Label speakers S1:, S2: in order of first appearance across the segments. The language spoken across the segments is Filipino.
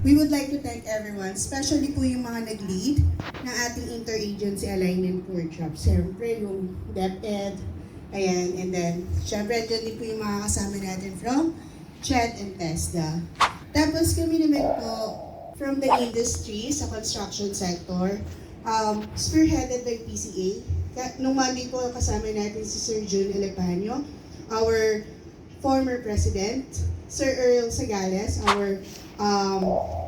S1: We would like to thank everyone, especially po yung mga nag-lead ng ating interagency alignment workshop. Siyempre, yung DepEd, ayan, and then, siyempre, dyan din po yung mga kasama natin from CHED and TESDA. Tapos kami naman po, from the industry sa construction sector, spearheaded by PCA. Nung Monday po, kasama natin si Sir Jun Elepanyo, our former president, Sir Earl Sagales, our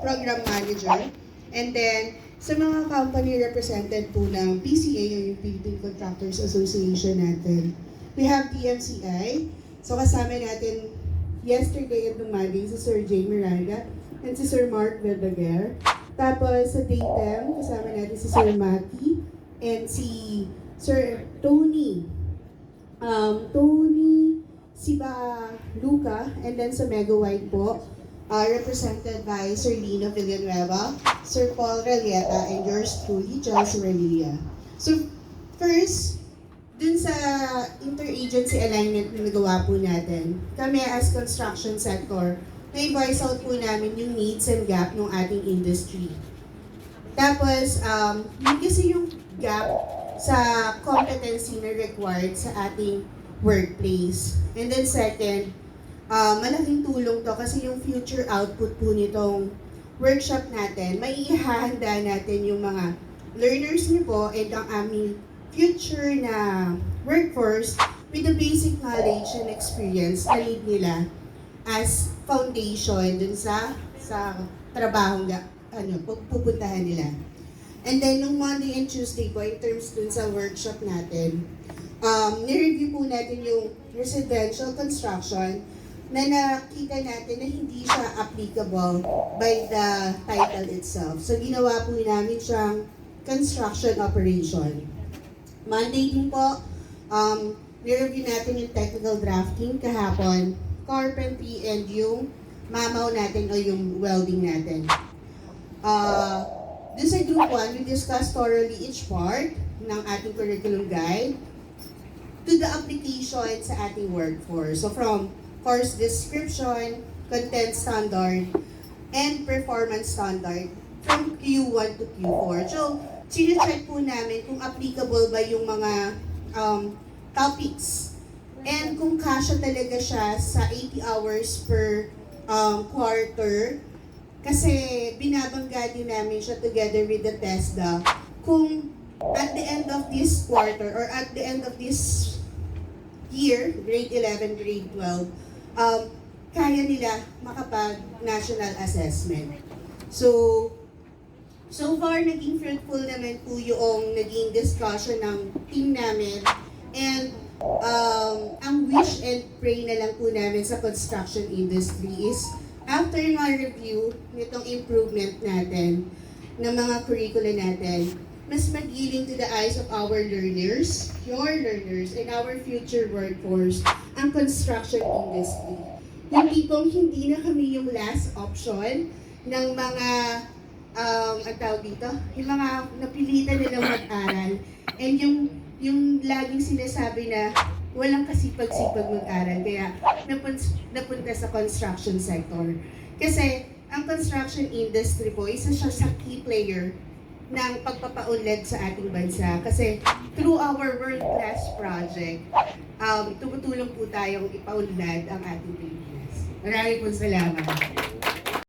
S1: program manager, and then sa mga company represented po ng PCA, yung Philippine Contractors Association natin, we have PMCI. So kasama natin yesterday at Monday si Sir Jay Miranda and si Sir Mark Verdaguer. Tapos sa DATEM, kasama natin si Sir Maki and si Sir Tony Siba Luca, and then sa Mega White po, represented by Sir Lino Villanueva, Sir Paul Relieta, and yours truly, Chelsea Relia. So, first, dun sa interagency alignment na nagawa po natin, kami as construction sector, may voice out po namin yung needs and gap ng ating industry. Tapos, yun kasi yung gap sa competency na required sa ating workplace. And then second, malaking tulong to kasi yung future output po nitong workshop natin, may ihahanda natin yung mga learners niyo po and ang aming future na workforce with the basic knowledge and experience na need nila as foundation dun sa trabahong pupuntahan nila. And then, nung Monday and Tuesday po, in terms dun sa workshop natin, nireview po natin yung residential construction na nakita natin na hindi siya applicable by the title itself. So, ginawa po namin siyang construction operation. Monday din po, nireview natin yung technical drafting kahapon, carpentry, and yung mamaw natin o yung welding natin. Dun sa group 1, we discussed thoroughly each part ng ating curriculum guide to the application sa ating workforce. So from course description, content standard, and performance standard from Q1 to Q4. So, sine-check po namin kung applicable ba yung mga topics and kung kasya talaga siya sa 80 hours per quarter. Kasi binabangga din namin siya together with the TESDA kung at the end of this quarter or at the end of this year, grade 11, grade 12, kaya nila makapag-national assessment. So far, naging fruitful naman po yung naging discussion ng team namin. And ang wish and pray na lang po namin sa construction industry is after nga review nitong improvement natin ng mga curricula natin, mas magiling to the eyes of our learners, your learners, and our future workforce, ang construction industry. Yung tipong hindi na kami yung last option ng mga, ang tawag dito, yung mga napilitan nilang mag-aral. And yung laging sinasabi na walang kasipag-sipag mag-aral, kaya napunta sa construction sector. Kasi ang construction industry po, isa siya sa key player ng pagpapaunlad sa ating bansa. Kasi through our world-class project, tumutulong po tayong ipaunlad ang ating Pilipinas. Maraming po salamat.